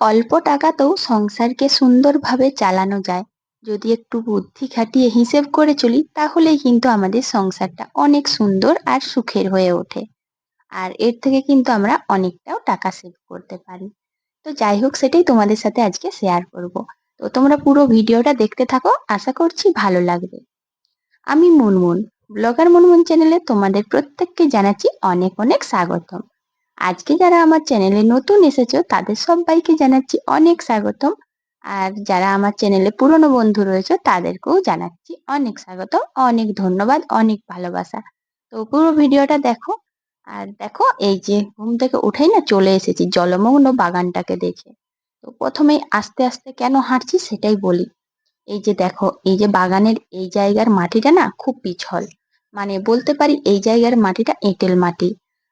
অল্প টাকাতেও সংসারকে সুন্দরভাবে চালানো যায়। যদি একটু বুদ্ধি খাটিয়ে হিসেব করে চলি তাহলেই কিন্তু আমাদের সংসারটা অনেক সুন্দর আর সুখের হয়ে ওঠে। আর এর থেকে কিন্তু আমরা অনেকটাও টাকা সেভ করতে পারি। তো যাই হোক, সেটাই তোমাদের সাথে আজকে শেয়ার করব। তো তোমরা পুরো ভিডিওটা দেখতে থাকো, আশা করছি ভালো লাগবে। আমি মুনমুন, ব্লগার মুনমুন চ্যানেলে তোমাদের প্রত্যেককে জানাচ্ছি অনেক অনেক স্বাগতম। আজকে যারা আমার চ্যানেলে নতুন এসেছো তাদের সবাইকে জানাচ্ছি অনেক স্বাগতম। আর যারা আমার চ্যানেলে পুরনো বন্ধু রয়েছে তাদেরকেও জানাচ্ছি অনেক স্বাগত, অনেক ধন্যবাদ, অনেক ভালোবাসা। তো পুরো ভিডিওটা দেখো। আর দেখো, এই যে ঘুম থেকে উঠেই না চলে এসেছি জলমগ্ন বাগানটাকে দেখে। তো প্রথমেই আস্তে আস্তে কেন হাঁটছি সেটাই বলি। এই যে দেখো, এই যে বাগানের এই জায়গার মাটিটা না খুব পিছল, মানে বলতে পারি এই জায়গার মাটিটা এঁটেল মাটি।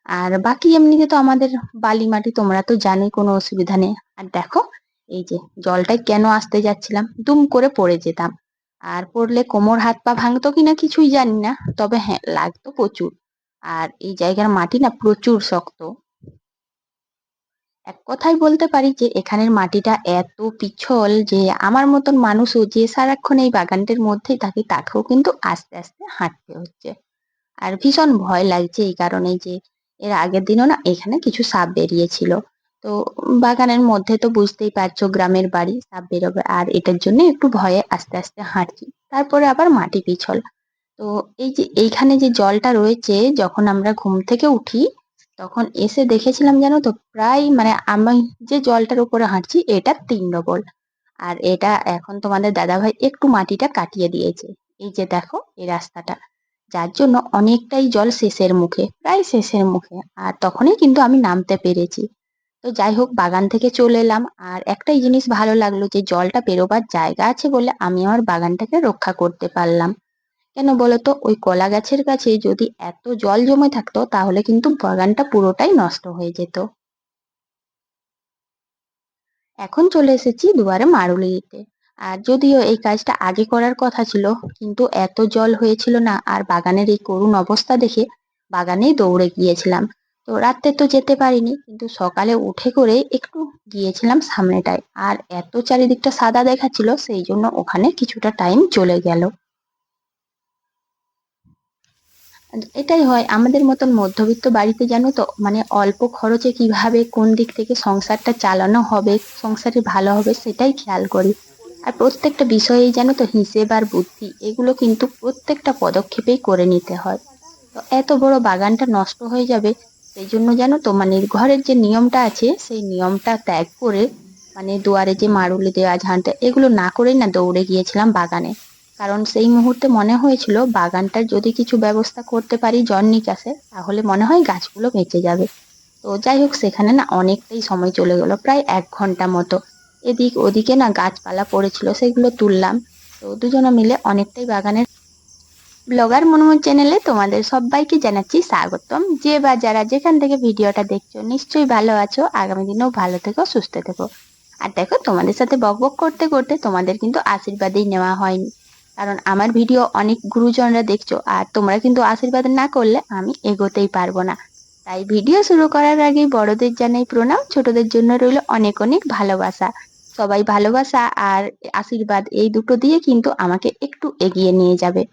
আর বাকি এমনিতে তো আমাদের বালি মাটি, তোমরা তো জানোই, কোনো অসুবিধা নেই। আর দেখো, এই যে জলটায় কেন আসতে যাচ্ছিলাম, দুম করে পড়ে যেতাম। আর পড়লে কোমর হাত পা ভাঙতো কিনা কিছুই জানি না, তবে হ্যাঁ লাগতো প্রচুর। আর এই জায়গার মাটি না প্রচুর শক্ত। এক কথায় বলতে পারি যে এখানের মাটিটা এত পিছল যে আমার মতন মানুষও যে সারাক্ষণ এই বাগানটার মধ্যেই থাকে তাকেও কিন্তু আস্তে আস্তে হাঁটতে হচ্ছে। আর ভীষণ ভয় লাগছে এই কারণে যে এর আগের দিনও না এখানে কিছু সাপ বেরিয়েছিল। তো বাগানের মধ্যে তো বুঝতেই পারছো, গ্রামের বাড়ি, সাপ বেরোবে, আর এটার জন্য একটু ভয়ে আস্তে আস্তে হাঁটছি। তারপরে আবার মাটি পিছল। তো এই যে এইখানে যে জলটা রয়েছে, যখন আমরা ঘুম থেকে উঠি তখন এসে দেখেছিলাম, জানো তো, প্রায় মানে আমি যে জলটার উপরে হাঁটছি এটা 3 ডবল। আর এটা এখন তোমাদের দাদাভাই একটু মাটিটা কাটিয়ে দিয়েছে। এই যে দেখো এই রাস্তাটা, যার জন্য অনেকটাই জল শেষের মুখে, প্রায় শেষের মুখে। আর তখনই কিন্তু আমি নামতে পেরেছি। তো যাই হোক, বাগান থেকে চলে এলাম। আর একটাই জিনিস ভালো লাগলো যে জলটা বেরোবার জায়গা আছে বলে আমি আমার বাগানটাকে রক্ষা করতে পারলাম। কেন বলতো, ওই কলা গাছের কাছে যদি এত জল জমে থাকতো তাহলে কিন্তু বাগানটা পুরোটাই নষ্ট হয়ে যেত। এখন চলে এসেছি দুয়ারে মারুলি দিতে। আর যদিও এই কাজটা আগে করার কথা ছিল, কিন্তু এত জল হয়েছিল না, আর বাগানের এই করুণ অবস্থা দেখে বাগানেই দৌড়ে গিয়েছিলাম। তো রাত্রে তো যেতে পারিনি, কিন্তু সকালে উঠে করে একটু গিয়েছিলাম সামনেটায়। আর এত চারিদিকটা সাদা দেখাচ্ছিল, সেই জন্য ওখানে কিছুটা টাইম চলে গেল। এটাই হয় আমাদের মতন মধ্যবিত্ত বাড়িতে, জানো তো, মানে অল্প খরচে কিভাবে কোন দিক থেকে সংসারটা চালানো হবে, সংসারে ভালো হবে সেটাই খেয়াল করি। আর প্রত্যেকটা বিষয়েই জানো তো হিসেব আর বুদ্ধি এগুলো কিন্তু প্রত্যেকটা পদক্ষেপেই করে নিতে হয়। তো এত বড় বাগানটা নষ্ট হয়ে যাবে, সেই জন্য জানো তো, মানে ঘরের যে নিয়মটা আছে সেই নিয়মটা ত্যাগ করে, মানে দুয়ারে যে মারুলি দেওয়া, ঝাঁটা, এগুলো না করেই না দৌড়ে গিয়েছিলাম বাগানে। কারণ সেই মুহূর্তে মনে হয়েছিল বাগানটার যদি কিছু ব্যবস্থা করতে পারি জল নিকাশে, তাহলে মনে হয় গাছগুলো বেঁচে যাবে। তো যাই হোক, সেখানে না অনেকটাই সময় চলে গেল, প্রায় 1 ঘন্টা মতো। এদিক ওদিকে না গাছপালা পড়েছিল, সেগুলো তুললাম। তো দুজনে মিলে অনেকটাই বাগানের। ব্লগার মুনমুন চ্যানেলে তোমাদের সবাইকে জানাচ্ছি স্বাগতম। যে বা যারা যেখান থেকে ভিডিওটা দেখছো নিশ্চয়ই ভালো আছো, আগামী দিনেও ভালো থেকো, সুস্থ থেকো। আর দেখো, তোমাদের সাথে বকবক করতে করতে তোমাদের কিন্তু আশীর্বাদই নেওয়া হয়নি। কারণ আমার ভিডিও অনেক গুরুজনরা দেখছো, আর তোমরা কিন্তু আশীর্বাদ না করলে আমি এগোতেই পারবো না। তাই ভিডিও শুরু করার আগেই বড়দের জানাই প্রণাম, ছোটদের জন্য রইল অনেক অনেক ভালোবাসা। সবাই ভালোবাসা আর আশীর্বাদ এই দুটো দিয়ে কিন্তু আমাকে একটু এগিয়ে নিয়ে যাবে।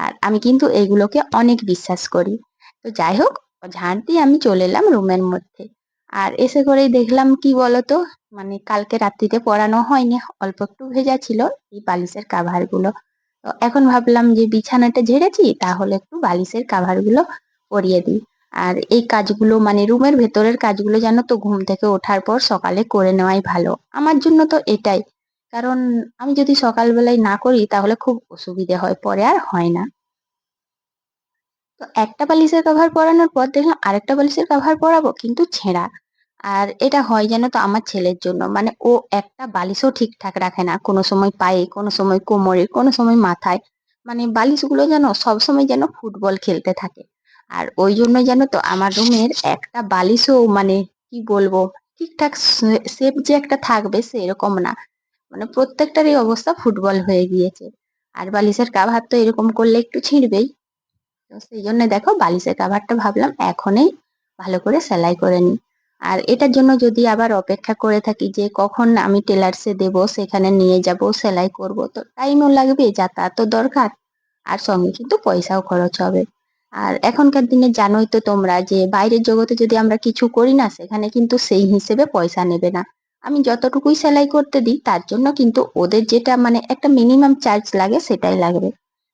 আর আমি কিন্তু এগুলোকে অনেক বিশ্বাস করি। তো যাই হোক, ঝাড় দিয়ে আমি চলে এলাম রুমের মধ্যে। আর এসে করেই দেখলাম, কি বলতো, মানে কালকে রাত্রিতে পরানো হয়নি, অল্প একটু ভেজা ছিল এই বালিশের কাভার গুলো। তো এখন ভাবলাম যে বিছানাটা ঝেড়েছি, তাহলে একটু বালিশের কাভার গুলো পরিয়ে দিই। আর এই কাজগুলো, মানে রুমের ভেতরের কাজগুলো, জানো তো, ঘুম থেকে ওঠার পর সকালে করে নেওয়াই ভালো আমার জন্য, তো এটাই। কারণ আমি যদি সকালবেলায় না করি তাহলে খুব অসুবিধে হয়, পরে আর হয় না। তো একটা বালিশের কভার পরানোর পর দেখলাম আরেকটা বালিশের কভার পরাবো, কিন্তু ছেঁড়া। আর এটা হয় জানো তো আমার ছেলের জন্য, মানে ও একটা বালিশও ঠিকঠাক রাখে না, কোনো সময় পায়ে, কোনো সময় কোমরে, কোনো সময় মাথায়। মানে বালিশগুলো যেন সবসময় যেন ফুটবল খেলতে থাকে। আর ওই জন্য জানো তো আমার রুমের একটা বালিশও, মানে কি বলবো, ঠিকঠাক শেপ যে একটা থাকবে সেরকম না। মানে প্রত্যেকটারই অবস্থা ফুটবল হয়ে গিয়েছে। আর বালিশের কাভার তো এরকম করলে একটু ছিঁড়বেই। তো সেই জন্য দেখো, বালিশের কাভারটা ভাবলাম এখনই ভালো করে সেলাই করে নিই। আর এটার জন্য যদি আবার অপেক্ষা করে থাকি যে কখন আমি টেলার্সে দেবো, সেখানে নিয়ে যাব, সেলাই করব, তো টাইমও লাগবে, যাতায়াতও দরকার, আর সঙ্গে কিন্তু পয়সাও খরচ হবে। আর এখনকার দিনে জানোই তো তোমরা যে বাইরের জগতে যদি আমরা কিছু করি না, সেখানে কিন্তু সেই হিসেবে পয়সা নেবে না। আমি যতটুকুই সেলাই করতে দিই তার জন্য কিন্তু ওদের যেটা মানে একটা মিনিমাম চার্জ লাগে সেটাই লাগবে।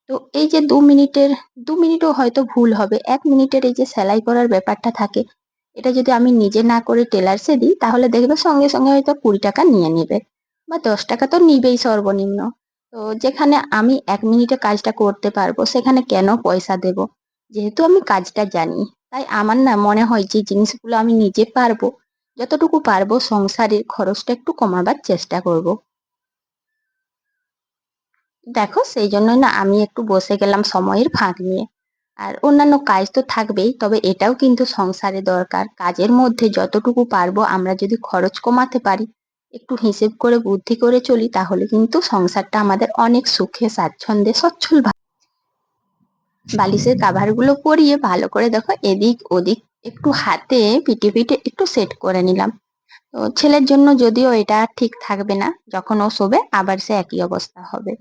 তো এই যে 2 মিনিটের, 2 মিনিটও হয়তো ভুল হবে, 1 মিনিটের এই যে সেলাই করার ব্যাপারটা থাকে, এটা যদি আমি নিজে না করে টেলার্সে দিই তাহলে দেখবে সঙ্গে সঙ্গে হয়তো 20 টাকা নিয়ে নেবে, বা 10 টাকা তো নিবেই সর্বনিম্ন। তো যেখানে আমি 1 মিনিটে কাজটা করতে পারবো সেখানে কেন পয়সা দেব? যেহেতু আমি কাজটা জানি, তাই আমার না মনে হয় যে জিনিসগুলো আমি নিজে পারবো, যতটুকু পারবো সংসারের খরচটা একটু কমাবার চেষ্টা করব। দেখো সেই জন্যই না আমি একটু বসে গেলাম সময়ের ফাঁক নিয়ে। আর অন্যান্য কাজ তো থাকবেই, তবে এটাও কিন্তু সংসারে দরকার। কাজের মধ্যে যতটুকু পারবো আমরা যদি খরচ কমাতে পারি, একটু হিসেব করে বুদ্ধি করে চলি, তাহলে কিন্তু সংসারটা আমাদের অনেক সুখে স্বাচ্ছন্দ্যে সচ্ছল বালিশের কাভারগুলো পরিয়ে ভালো করে দেখো এদিক ওদিক একটু হাতে পিঠে পিঠে একটু সেট করে নিলাম। তো ছেলের জন্য যদিও এটা ঠিক থাকবে না, যখন ও শোবে আবার সে একই অবস্থা হবে।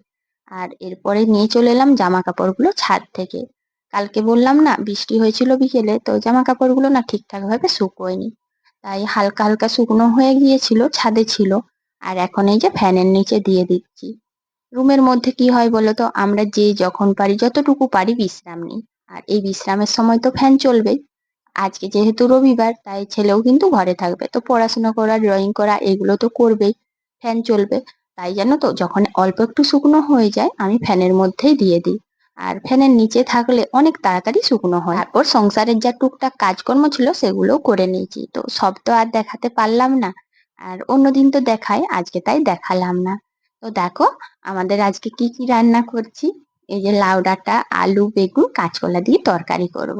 আর এরপরে নিয়ে চলে এলাম জামা কাপড়গুলো ছাদ থেকে। কালকে বললাম না বৃষ্টি হয়েছিল বিকেলে, তো জামা কাপড়গুলো না ঠিকঠাক ভাবে শুকোয়নি, তাই হালকা হালকা শুকনো হয়ে গিয়েছিল, ছাদে ছিল। আর এখন এই যে ফ্যানের নিচে দিয়ে দিচ্ছি। রুমের মধ্যে কি হয় বলতো, আমরা যে যখন পারি যতটুকু পারি বিশ্রাম নিই, আর এই বিশ্রামের সময় তো ফ্যান চলবেই। আজকে যেহেতু রবিবার, তাই ছেলেও কিন্তু ঘরে থাকবে, তো পড়াশোনা করা, ড্রয়িং করা এগুলো তো করবেই, ফ্যান চলবে। তাই জানো তো যখন অল্প একটু শুকনো হয়ে যায় আমি ফ্যানের মধ্যেই দিয়ে দিই। আর ফ্যানের নিচে থাকলে অনেক তাড়াতাড়ি শুকনো হয়। তারপর সংসারের যা টুকটাক কাজকর্ম ছিল সেগুলোও করে নিয়েছি, তো সব তো আর দেখাতে পারলাম না। আর অন্যদিন তো দেখাই, আজকে তাই দেখালাম না। তো দেখো আমাদের আজকে কি কি রান্না করছি। এই যে লাউ ডাঁটা, আলু, বেগুন, কাঁচকলা দিয়ে তরকারি করব।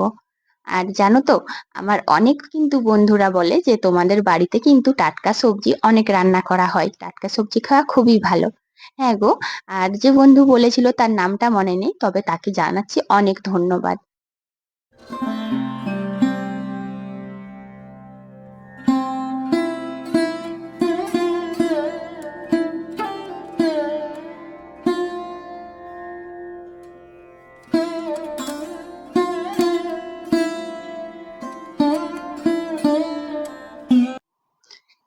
আর জানো তো, আমার অনেক কিন্তু বন্ধুরা বলে যে তোমাদের বাড়িতে কিন্তু টাটকা সবজি অনেক রান্না করা হয়, টাটকা সবজি খাওয়া খুবই ভালো। হ্যাঁ গো, আর যে বন্ধু বলেছিল তার নামটা মনে নেই, তবে তাকে জানাচ্ছি অনেক ধন্যবাদ।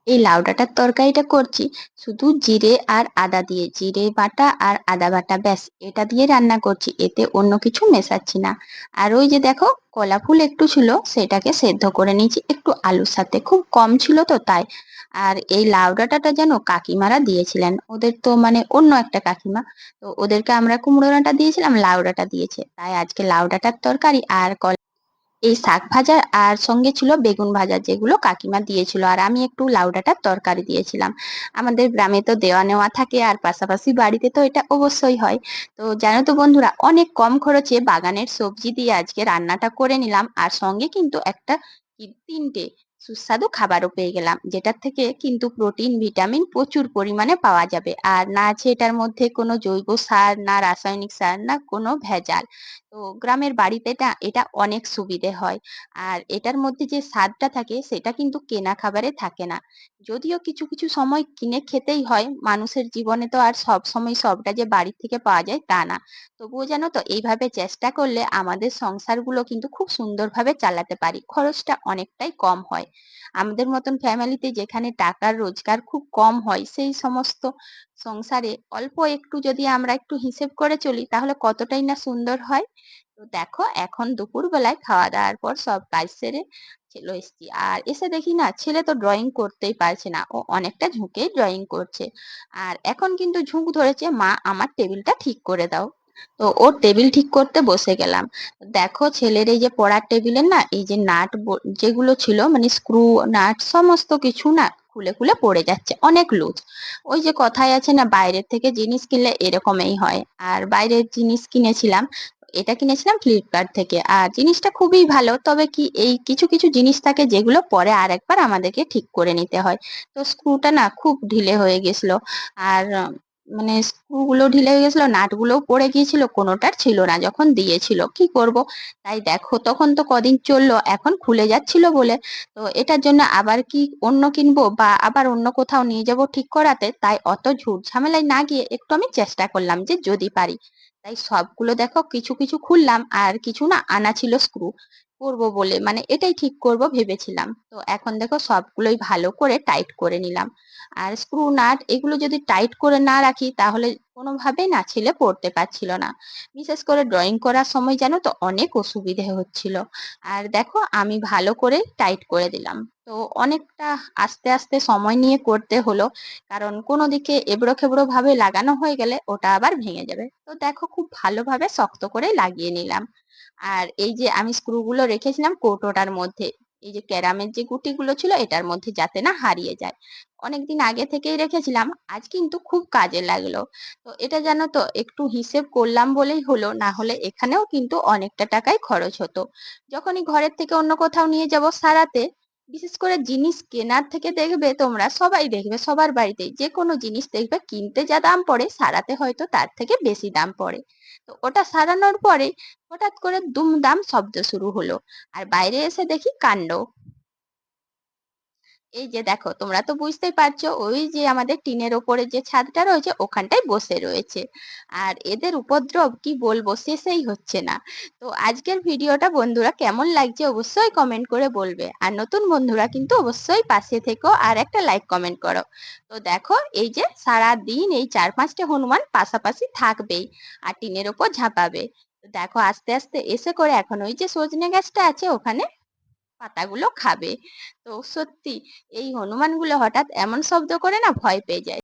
এই লাউ ডাঁটার তরকারিটা করছি শুধু জিরে আর আদা দিয়ে, জিরে বাটা আর আদা বাটা, ব্যাস এটা দিয়ে রান্না করছি, এতে অন্য কিছু মেশাচ্ছি না। আর ওই যে দেখো কলা ফুল একটু ছিল, সেটাকে সেদ্ধ করে নিয়েছি একটু আলুর সাথে, খুব কম ছিল তো তাই। আর এই লাউ ডাঁটাটা যেন কাকিমারা দিয়েছিলেন, ওদের তো মানে অন্য একটা কাকিমা, তো ওদেরকে আমরা কুমড়ো ডাঁটা দিয়েছিলাম, লাউ ডাঁটা দিয়েছে, তাই আজকে লাউ ডাঁটার তরকারি আর এই শাক ভাজা, আর সঙ্গে ছিল বেগুন ভাজা যেগুলো কাকিমা দিয়েছিল, আর আমি একটু লাউ ডাঁটার তরকারি দিয়েছিলাম। আমাদের গ্রামে তো দেওয়া নেওয়া থাকে, আর পাশাপাশি বাড়িতে তো এটা অবশ্যই হয়। তো জানো তো বন্ধুরা, অনেক কম খরচে বাগানের সবজি দিয়ে আজকে রান্নাটা করে নিলাম, আর সঙ্গে কিন্তু একটা কি 3টে সুস্বাদু খাবারও পেয়ে গেলাম, যেটার থেকে কিন্তু প্রোটিন ভিটামিন প্রচুর পরিমাণে পাওয়া যাবে, আর না আছে এটার মধ্যে কোনো জৈব সার, না রাসায়নিক সার, না কোনো ভেজাল। তো গ্রামের বাড়িতে এটা এটা অনেক সুবিধে হয়। আর এটার মধ্যে যে স্বাদটা থাকে সেটা কিন্তু কেনা খাবারে থাকে না। যদিও কিছু কিছু সময় কিনে খেতেই হয়, মানুষের জীবনে তো আর সব সময় সবটা যে বাড়ি থেকে পাওয়া যায় তা না। তবুও জানো তো এইভাবে চেষ্টা করলে আমাদের সংসারগুলো কিন্তু খুব সুন্দরভাবে চালাতে পারি, খরচটা অনেকটাই কম হয়। আমাদের মতন ফ্যামিলিতে যেখানে টাকার রোজগার খুব কম হয়, সেই সমস্ত সংসারে অল্প একটু যদি আমরা একটু হিসেব করে চলি তাহলে কতটাই না সুন্দর হয়। তো দেখো এখন দুপুর বেলায় খাওয়া দাওয়ার পর সব কাজ সেরে চলে এসেছি, আর এসে দেখি না ছেলে তো ড্রয়িং করতেই পারছে না, ও অনেকটা ঝুঁকে ড্রয়িং করছে। আর এখন কিন্তু ঝুঁক ধরেছে, মা আমার টেবিলটা ঠিক করে দাও। তো ওর টেবিল ঠিক করতে বসে গেলাম। দেখো ছেলের এই যে পড়ার টেবিলের না এই যে নাট যেগুলো ছিল মানে স্ক্রু নাট সমস্ত কিছু না খুলে খুলে পড়ে যাচ্ছে, অনেক লুজ। ওই যে কথায় আছে না, বাইরের থেকে জিনিস কিনলে এরকমই হয়। আর বাইরের জিনিস কিনেছিলাম, এটা কিনেছিলাম ফ্লিপকার্ট থেকে, আর জিনিসটা খুবই ভালো, তবে কি এই কিছু কিছু জিনিস থাকে যেগুলো পরে আরেকবার আমাদেরকে ঠিক করে নিতে হয়। তো স্ক্রুটা না খুব ঢিলে হয়ে গেছিল। আর মানে স্ক্রু গুলো ঢিলে হয়ে গেছিল, নাট গুলোও পড়ে গিয়েছিল, কোনোটার ছিল না যখন দিয়েছিল। কি করব? তাই দেখো তখন তো কদিন চললো, এখন খুলে যাচ্ছিল বলে তো এটার জন্য আবার কি অন্য কিনবো বা আবার অন্য কোথাও নিয়ে যাব ঠিক করাতে, তাই অত ঝুট ঝামেলায় না গিয়ে একটু আমি চেষ্টা করলাম যে যদি পারি। তাই সবগুলো দেখো কিছু কিছু খুললাম, আর কিছু না আনা ছিল স্ক্রু করব বলে, মানে এটাই ঠিক করব ভেবেছিলাম। তো এখন দেখো সবগুলোই ভালো করে টাইট করে নিলাম। আর স্ক্রু নাট এগুলো যদি টাইট করে না রাখি তাহলে কোনোভাবেই না ছেলে পড়তে পারছিল না। বিশেষ করে ড্রয়িং করার সময় জানো তো অনেক অসুবিধে হচ্ছিল। আর দেখো আমি ভালো করে টাইট করে দিলাম। তো অনেকটা আস্তে আস্তে সময় নিয়ে করতে হলো, কারণ কোনো দিকে এবড়ো খেবড়ো ভাবে লাগানো হয়ে গেলে ওটা আবার ভেঙে যাবে। তো দেখো খুব ভালোভাবে শক্ত করে লাগিয়ে নিলাম। আর এই যে আমি স্ক্রু গুলো রেখেছিলাম কৌটোটার মধ্যে, এই যে ক্যারামের যে গুটিগুলো ছিল এটার মধ্যে যাতে না হারিয়ে যায়, অনেকদিন আগে থেকেই রেখেছিলাম, আজ কিন্তু খুব কাজে লাগলো। তো এটা জানো তো একটু হিসেব করলাম বলেই হলো, না হলে এখানেও কিন্তু অনেকটা টাকাই খরচ হতো। যখনই ঘরের থেকে অন্য কোথাও নিয়ে যাব সারাতে, বিশেষ করে জিনিস কেনার থেকে দেখবে তোমরা সবাই দেখবে সবার বাড়িতে যে কোনো জিনিস দেখবে কিনতে যা দাম পড়ে সারাতে হয়তো তার থেকে বেশি দাম পড়ে। তো ওটা সারানোর পরে হঠাৎ করে দুমদাম শব্দ শুরু হলো, আর বাইরে এসে দেখি কাণ্ড। এই যে দেখো তোমরা তো বুঝতেই পারছো, ওই যে আমাদের টিনের ওপরে যে ছাদটা রয়েছে ওখানটায় বসে রয়েছে। আর এদের উপদ্রব কি বলবো, শেষেই হচ্ছে না। তো আজকের ভিডিওটা বন্ধুরা কেমন লাগছে অবশ্যই কমেন্ট করে বলবে, আর নতুন বন্ধুরা কিন্তু অবশ্যই পাশে থেকো আর একটা লাইক কমেন্ট করো। তো দেখো এই যে সারা দিন এই 4-5টা হনুমান পাশাপাশি থাকবেই আর টিনের ওপর ঝাঁপাবে। তো দেখো আস্তে আস্তে এসে করে এখন ওই যে সজনে গাছটা আছে ওখানে পাতাগুলো খাবে। তো সত্যি এই হনুমানগুলো হঠাৎ এমন শব্দ করে না ভয় পেয়ে যায়।